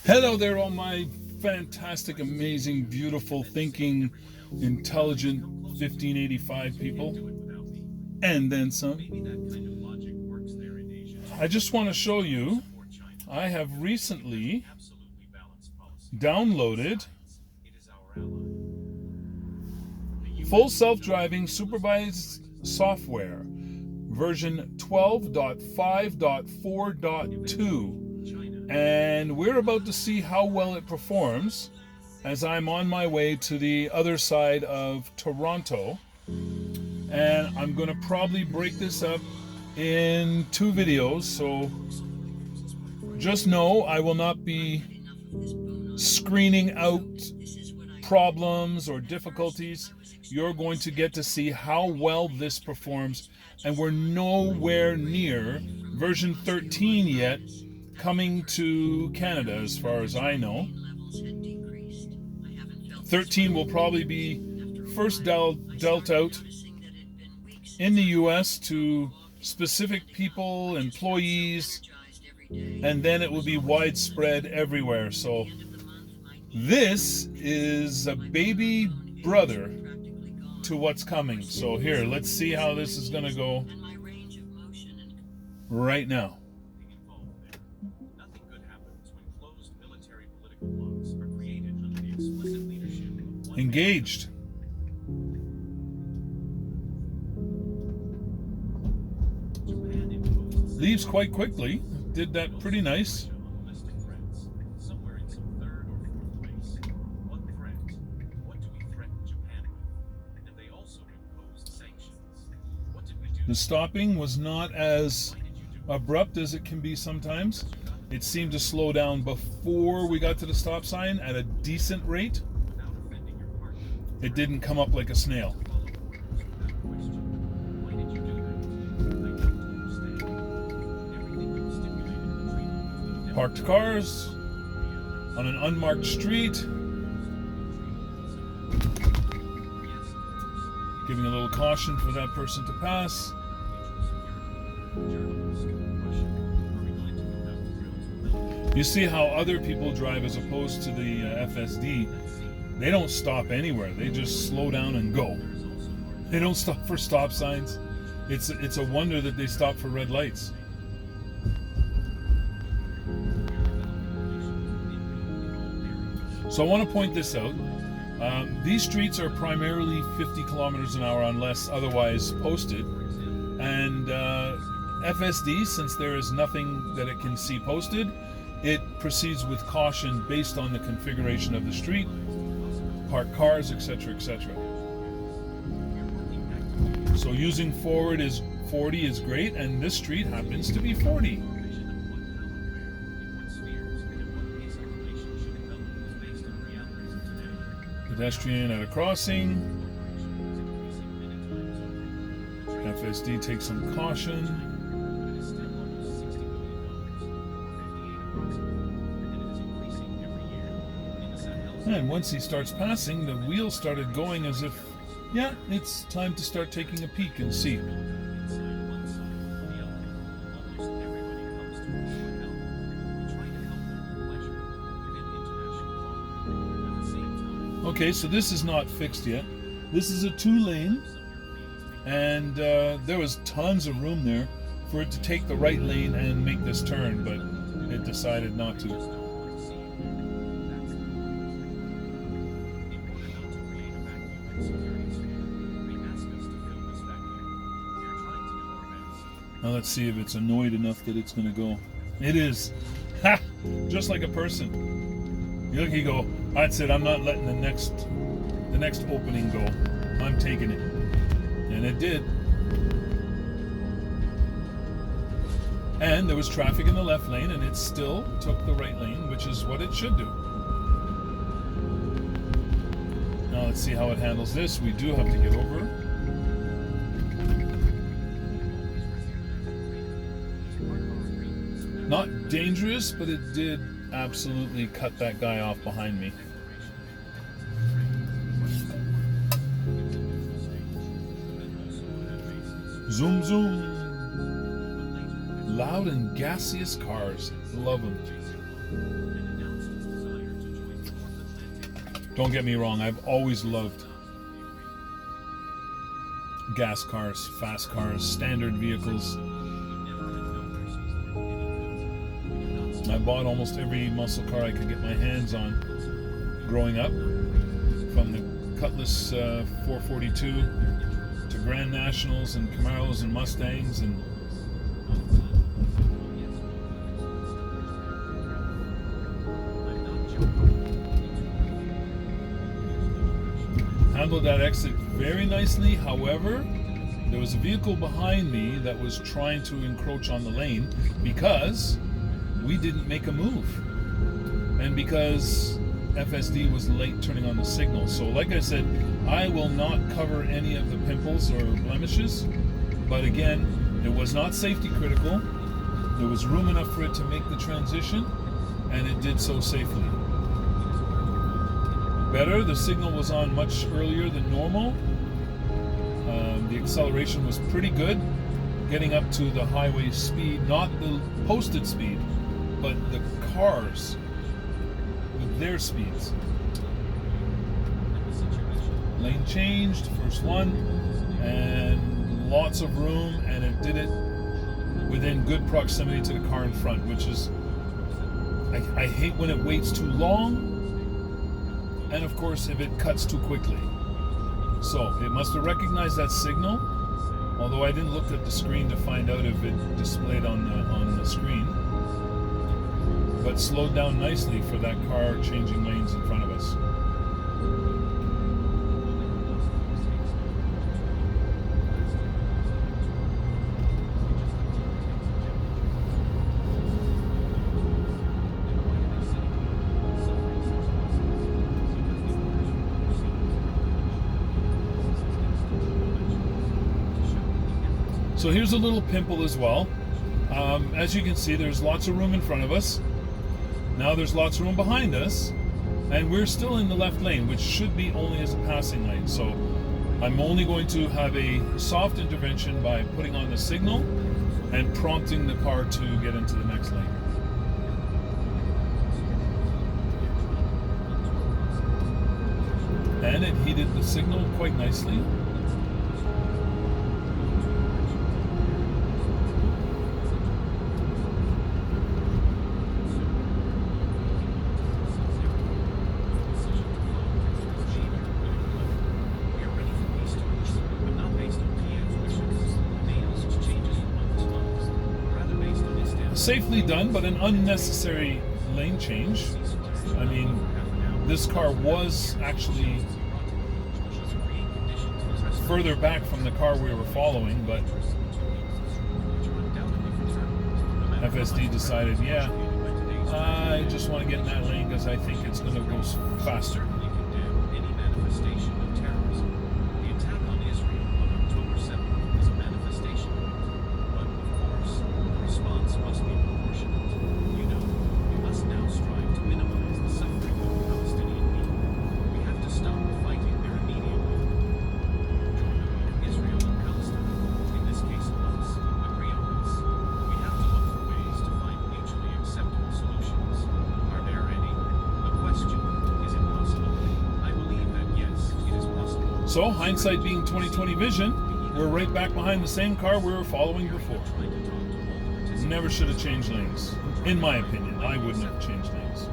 Hello there, all my fantastic, amazing, beautiful, thinking, intelligent 1585 people, and then some. I just want to show you, I have recently downloaded full self-driving supervised software, version 12.5.4.2. And we're about to see how well it performs as I'm on my way to the other side of Toronto. And I'm going to probably break this up in 2 videos, so just know I will not be screening out problems or difficulties. You're going to get to see how well this performs, and we're nowhere near version 13 yet, coming to Canada as far as I know. 13 will probably be first dealt out in the US to specific people, employees, and then it will be widespread everywhere. So this is a baby brother to what's coming. So here, let's see how this is going to go right now. Engaged. Leaves quite quickly. Did that pretty nice. The stopping was not as abrupt as it can be sometimes. It seemed to slow down before we got to the stop sign at a decent rate. It didn't come up like a snail. Parked cars on an unmarked street. Giving a little caution for that person to pass. You see how other people drive as opposed to the FSD. They don't stop anywhere. They just slow down and go. They don't stop for stop signs. It's a wonder that they stop for red lights. So I want to point this out. These streets are primarily 50 kilometers an hour unless otherwise posted. And FSD, since there is nothing that it can see posted, it proceeds with caution based on the configuration of the street, parked cars, etc., etc. So using forward is 40 is great, and this street happens to be 40. Pedestrian at a crossing. FSD takes some caution. And once he starts passing, the wheels started going as if, yeah, it's time to start taking a peek and see. Okay, so this is not fixed yet. This is a 2-lane, and there was tons of room there for it to take the right lane and make this turn, but it decided not to. Now let's see if it's annoyed enough that it's going to go. It is. Ha! Just like a person. You look, you go, that's it, I'm not letting the next opening go. I'm taking it. And it did. And there was traffic in the left lane, and it still took the right lane, which is what it should do. Now let's see how it handles this. We do have to get over. Not dangerous, but it did absolutely cut that guy off behind me. Zoom, zoom. Loud and gaseous cars. Love them. Don't get me wrong, I've always loved gas cars, fast cars, standard vehicles. I bought almost every muscle car I could get my hands on growing up, from the Cutlass 442 to Grand Nationals and Camaros and Mustangs, and handled that exit very nicely. However, there was a vehicle behind me that was trying to encroach on the lane because we didn't make a move, and because FSD was late turning on the signal. So like I said, I will not cover any of the pimples or blemishes, but again, it was not safety critical. There was room enough for it to make the transition, and it did so safely. Better, the signal was on much earlier than normal. The acceleration was pretty good, getting up to the highway speed, not the posted speed, but the cars with their speeds. Lane changed, first one, and lots of room, and it did it within good proximity to the car in front, which is, I hate when it waits too long, and of course if it cuts too quickly. So it must have recognized that signal, although I didn't look at the screen to find out if it displayed on the screen, but slowed down nicely for that car changing lanes in front of us. So here's a little pimple as well. As you can see, there's lots of room in front of us. Now there's lots of room behind us, and we're still in the left lane, which should be only as a passing lane. So I'm only going to have a soft intervention by putting on the signal and prompting the car to get into the next lane. And it heeded the signal quite nicely. Safely done, but an unnecessary lane change. I mean, this car was actually further back from the car we were following, but FSD decided, yeah, I just want to get in that lane because I think it's going to go faster. So, hindsight being 20/20 vision, we're right back behind the same car we were following before. Never should have changed lanes. In my opinion, I wouldn't have changed lanes.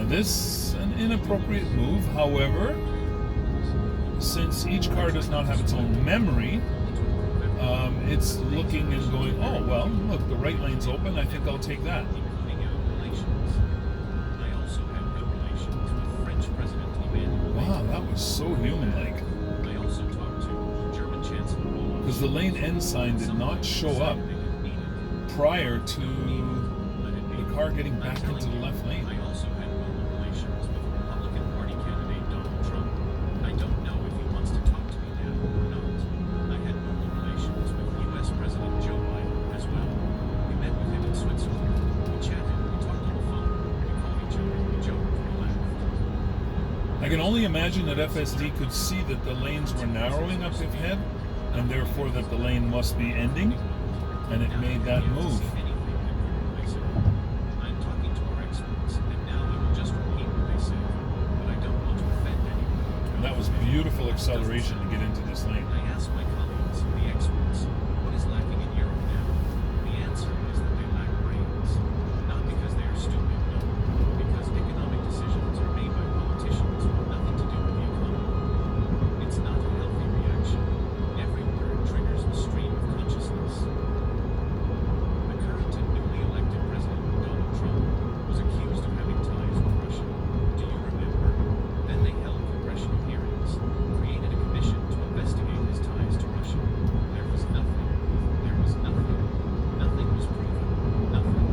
This an inappropriate move. However, since each car does not have its own memory, it's looking and going, oh, well, look, the right lane's open. I think I'll take that. Wow, that was so human-like. Because the lane end sign did not show up prior to the car getting back into the left lane. I can only imagine that FSD could see that the lanes were narrowing up ahead, and therefore that the lane must be ending, and it made that move. beautiful acceleration to get into this lane. I asked my colleagues, the experts, what is lacking in Europe now? The answer is that they lack brains. Not because they are stupid, no. Because economic decisions are made by politicians with nothing to do with the economy. It's not a healthy reaction. Every word triggers a stream of consciousness. The current and newly elected president, Donald Trump, was accused of having ties with Russia. Do you remember? Then they held congressional hearings, created a commission to investigate his ties to Russia. There was nothing. There was nothing. Nothing was proven. Nothing.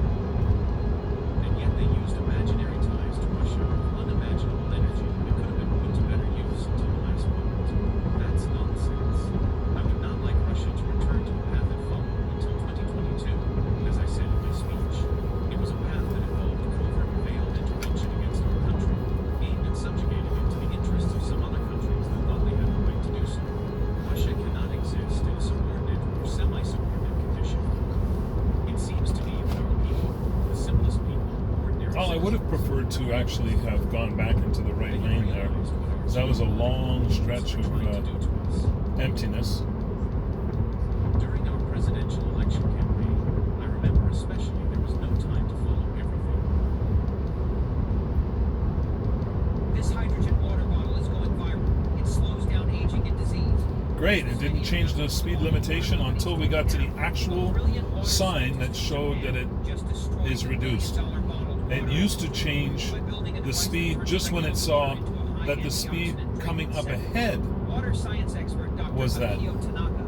And yet they used imaginary ties to Russia with unimaginable energy that could have been put to better use until the last moment. That's nonsense. I would not like Russia to return to the path it followed until 2022. As I said in my speech, it was a path that involved covert veiled intervention against our country, aimed at subjugating it to the interests of some other countries that thought they had the right to do so. Russia cannot exist in a subordinate or semi-subordinate condition. It seems to me that our people, the simplest people, ordinary Well, I would have preferred to actually have gone back into the right lane there. That was a long stretch of emptiness. During our presidential election campaign, I remember especially there was no time to follow everything. This hydrogen water bottle is going viral. It slows down aging and disease. Great, it didn't change the speed limitation until we got to the actual sign that showed that it is reduced. It used to change the speed just when it saw that the speed coming up ahead Water science expert Dr. was that. Akio Tanaka.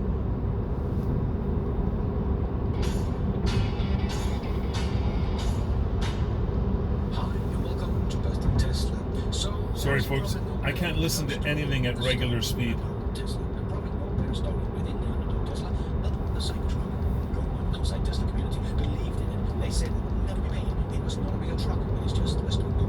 Hi, and welcome to Pastor Tesla. So, Sorry folks, I can't listen to anything at regular speed. Tesla, and probably more better story within Tesla, but the Cybertruck. No one outside Tesla community believed in it. They said it would never be made. It was not a real truck. It's just a stupid.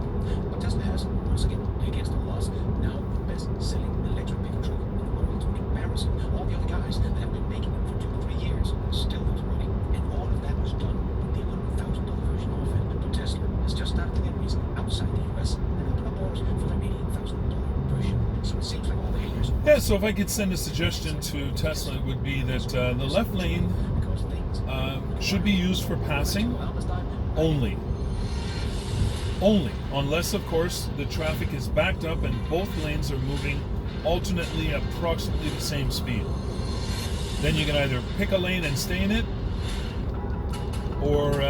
But Tesla has, once again, against all odds, now the best-selling electric pickup truck in the world, embarrassing all the other guys that have been making them for 2 to 3 years and still not running. And all of that was done with the $100,000 version of it. But Tesla has just started deliveries outside the US and opened up doors for their $88,000 version. So it seems like all the haters. Yeah, so if I could send a suggestion to Tesla, it would be that the left lane Because things should be used for passing around this time. only. Only, unless of course the traffic is backed up and both lanes are moving alternately approximately the same speed. Then you can either pick a lane and stay in it, or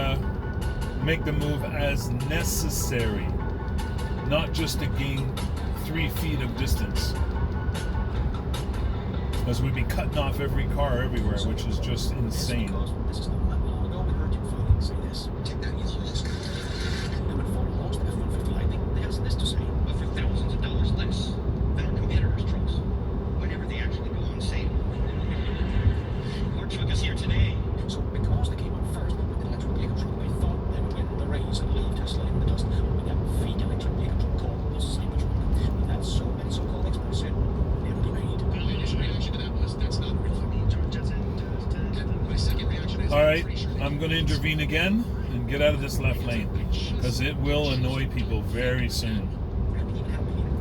make the move as necessary, not just to gain 3 feet of distance. Because we'd be cutting off every car everywhere, which is just insane. This is not that long ago we heard Jim Foley say this. Take that yellow list. And when Ford launched the F-150 Lightning, they had this to say. But for thousands of dollars less than competitors' trucks, whenever they actually go on sale. Our truck is here today. So because they came out first with the electric vehicle truck, they thought they would win the race and leave Tesla in the dust with that fake electric vehicle truck called the Cybertruck. But that so many so-called experts said would never be made. My initial reaction to that was, that's not real for me, George. My second reaction is, All right, I'm going to intervene again and get out of this left lane, because it will annoy people very soon.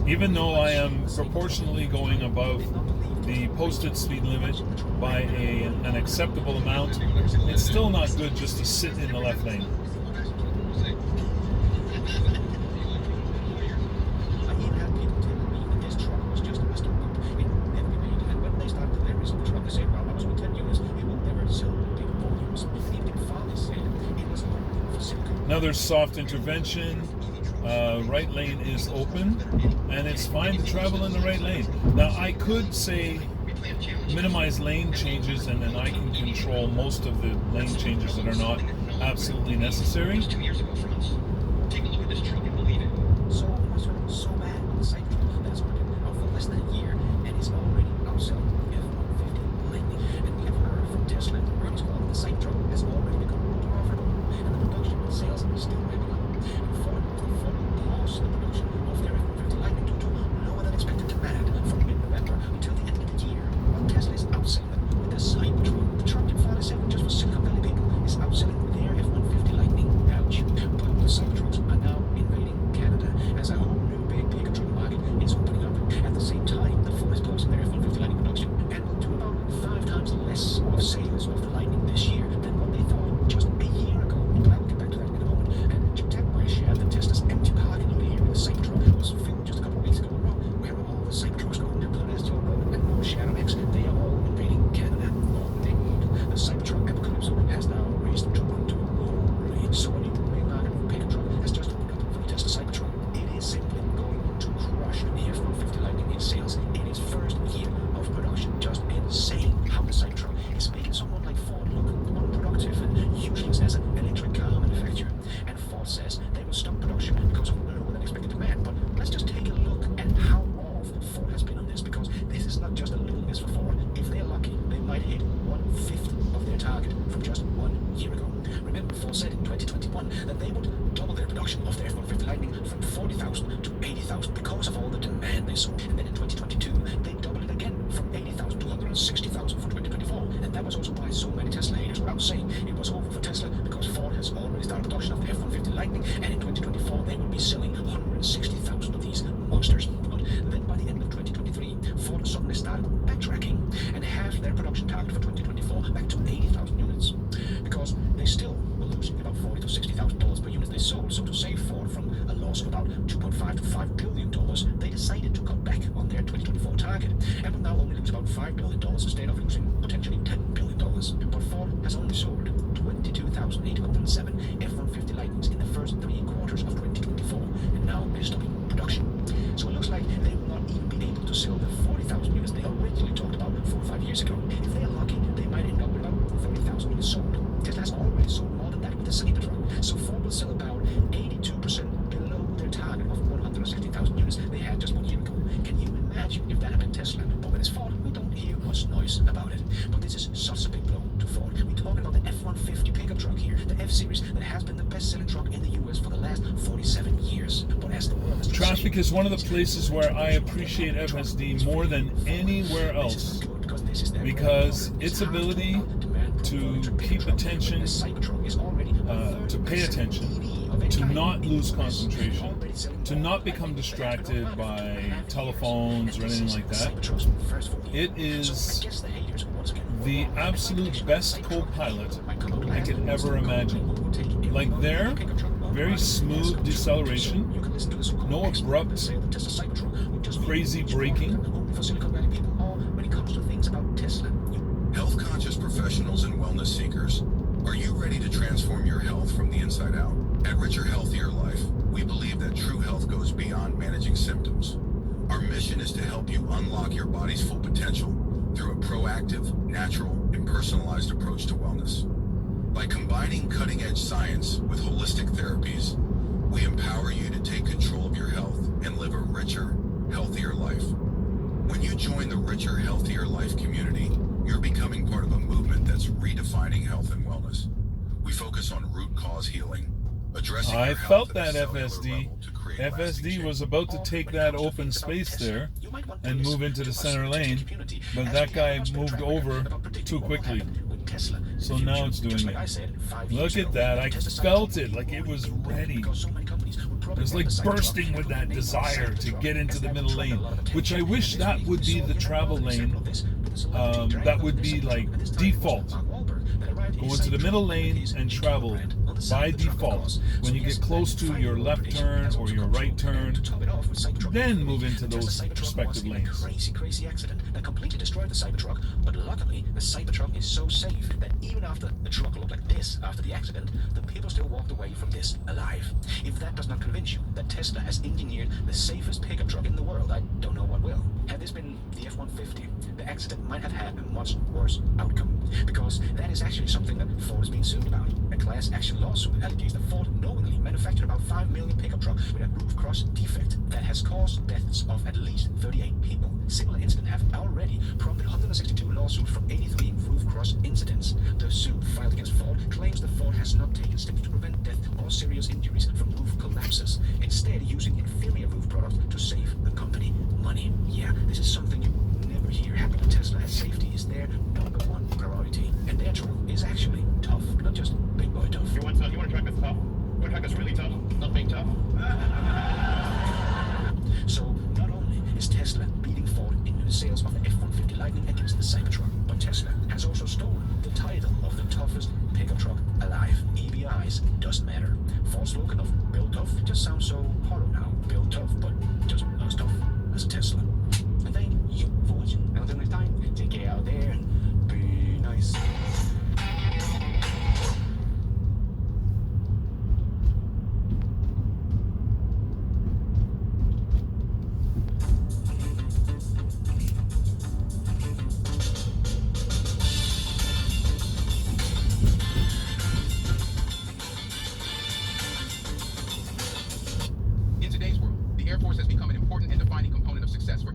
Even though I am proportionally going above the posted speed limit by an acceptable amount, it's still not good just to sit in the left lane. I even had people telling me that this truck was just a Western boot. It would never be made. And when they started deliveries of the truck, they said, well, that was with 10 units. It will never sell big volumes. And even the father said it was only for silicon. Another soft intervention. Right lane is open, and it's fine to travel in the right lane. Now, I could say minimize lane changes, and then I can control most of the lane changes that are not absolutely necessary. 2 years ago from us. Take a look at this truck and believe it. So it was so bad with the Cybertruck that's working out for less than a year, and it's already outselling the F-150 Lightning. And we have heard from Tesla at the earnings call that the Cybertruck has already become profitable, and the production and sales are still ramping up. And Ford paused the production of their F-150 Lightning due to lower than expected demand from mid-November until the end of the year. But Tesla is outselling with the Cybertruck. The truck in 47 just for Silicon Valley people is outselling their F-150 Lightning. Ouch. But the Cybertrucks are now invading Ford said in 2021 that they would double their production of the F-150 Lightning from 40,000 to 80,000 because of all the demand they saw. And then in 2022, they doubled it again from 80,000 to 160,000 for 2024. And that was also why so many Tesla haters were out saying it was over for Tesla because Ford has already started production of the F-150 Lightning, and in 2024 they will be selling 160,000 of these monsters. But then by the end of 2023, Ford suddenly started backtracking and halved their production target for 2024 back to 80,000 units because they still were losing about $40,000 to $60,000 per unit they sold. So to save Ford from a loss of about $2.5 to $5 billion, they decided to cut back on their 2024 target and will now only lose about $5 billion instead of losing potentially $10 billion. But Ford has only sold 22,807 F-150 Lightnings in the first 3 quarters of 2024, and now they're stopping production. So it looks like they will not even be able to sell the 40,000 units they originally talked about 4 or 5 years ago. If they are lucky, they might end up with about 30,000 units sold. Tesla has already sold more than that with the Cybertruck, so Ford will sell about 82% below their target of 160,000 units they had just 1 year ago. Can you imagine if that had been Tesla? But when it's Ford, we don't hear much noise about it. But this is such a big blow to Ford. We're talking about the F-150 pickup truck here, the F-Series, that has been the best-selling truck in the US for the last 47 years. But as the world has Traffic is one of the places where I appreciate FSD more than anywhere else because its ability to keep attention, to pay attention, to not lose concentration, to not become distracted by telephones or anything like that. It is the absolute best co-pilot I could ever imagine. Like there, very smooth deceleration, no abrupt, crazy braking. Health-conscious professionals and wellness seekers, are you ready to transform your health from the inside out? At Richer Healthier Life, we believe that true health goes beyond managing symptoms. Our mission is to help you unlock your body's full potential through a proactive, natural, and personalized approach to wellness. By combining cutting-edge science with holistic therapies, we empower you to take control of your health and live a richer, healthier life. When you join the Richer Healthier Life community, you're becoming part of a movement that's redefining health and wellness. We focus on root cause healing, addressing I your felt health at a that cellular FSD. level to create lasting FSD change. was about to take that open space there and move into the center lane, but that guy moved over too quickly. So now it's doing it. Look at that. I felt it like it was ready. It was like bursting with that desire to get into the middle lane, which I wish that would be the travel lane. That would be like default. Go into the middle lane and travel by default. When you get close to your left turn or your right turn, then move into those respective lanes. Crazy accident that completely destroyed the Cybertruck, but luckily the Cybertruck is so safe that even after the truck looked like this after the accident, the people still walked away from this alive. If that does not convince you that Tesla has engineered the safest pickup truck in the world, I don't know what will. Had this been the F-150, the accident might have had a much worse outcome, because that is actually something that Ford is being sued about. A class action lawsuit alleges that Ford knowingly manufactured about 5 million pickup truck with a roof cross defect that has caused deaths of at least 38 people. Similar incidents have already prompted 162 lawsuits from 83 roof cross incidents. The suit filed against Ford claims that Ford has not taken steps to prevent death or serious injuries from roof collapses, instead using inferior roof products to save the company money. Yeah, this is something you never hear happen to Tesla, as safety is their #1 priority. And their truck is actually tough, not just big boy tough. You want a truck that's tough? You want a truck that's really tough? Not being tough? So not only is Tesla beating Ford in the sales of the F-150 Lightning against the Cybertruck, but Tesla has also stolen the title of the toughest pickup truck alive. EBIs doesn't matter. Ford's slogan of "Build Tough" just sounds so hollow now. Build tough, but just not as tough as a Tesla. And thank you for watching. Until next time, take care out there and be nice. In today's world, the Air Force has become an important and defining component of success for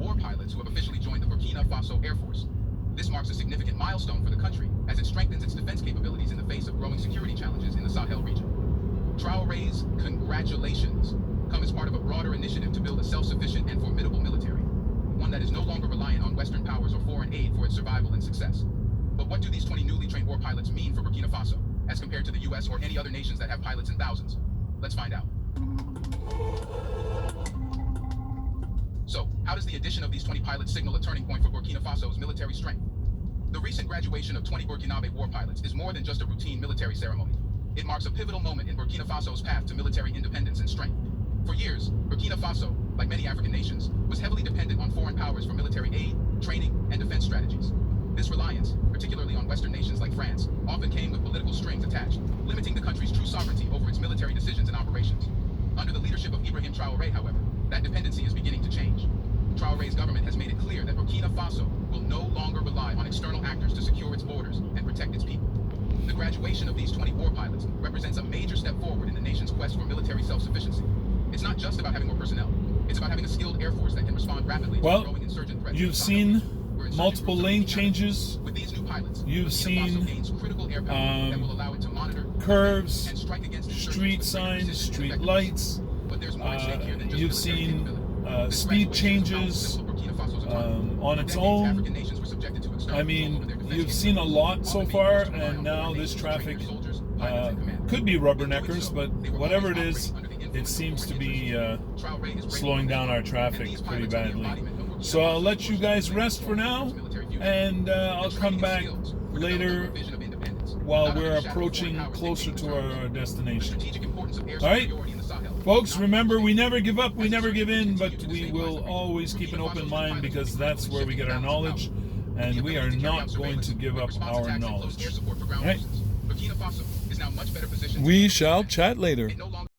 war pilots who have officially joined the Burkina Faso Air Force. This marks a significant milestone for the country as it strengthens its defense capabilities in the face of growing security challenges in the Sahel region. Traoré's congratulations come as part of a broader initiative to build a self-sufficient and formidable military, one that is no longer reliant on Western powers or foreign aid for its survival and success. But what do these 20 newly trained war pilots mean for Burkina Faso, as compared to the US or any other nations that have pilots in thousands? Let's find out. So, how does the addition of these 20 pilots signal a turning point for Burkina Faso's military strength? The recent graduation of 20 Burkinabe war pilots is more than just a routine military ceremony. It marks a pivotal moment in Burkina Faso's path to military independence and strength. For years, Burkina Faso, like many African nations, was heavily dependent on foreign powers for military aid, training, and defense strategies. This reliance, particularly on Western nations like France, often came with political strings attached, limiting the country's true sovereignty over its military decisions and operations. Under the leadership of Ibrahim Traoré, however, that dependency is beginning to change. Traoré's government has made it clear that Burkina Faso will no longer rely on external actors to secure its borders and protect its people. The graduation of these 20 war pilots represents a major step forward in the nation's quest for military self-sufficiency. It's not just about having more personnel. It's about having a skilled air force that can respond rapidly to growing insurgent threats. You've seen multiple lane changes. With these new pilots, You've seen curves, street signs, street lights. You've seen speed changes on its own. I mean, you've seen a lot so far, and now this traffic could be rubberneckers, but whatever it is, it seems to be slowing down our traffic pretty badly. So I'll let you guys rest for now, and I'll come back later while we're approaching closer to our destination. All right, folks, remember, we never give up, we never give in, but we will always keep an open mind, because that's where we get our knowledge, and we are not going to give up our knowledge. All right, we shall chat later.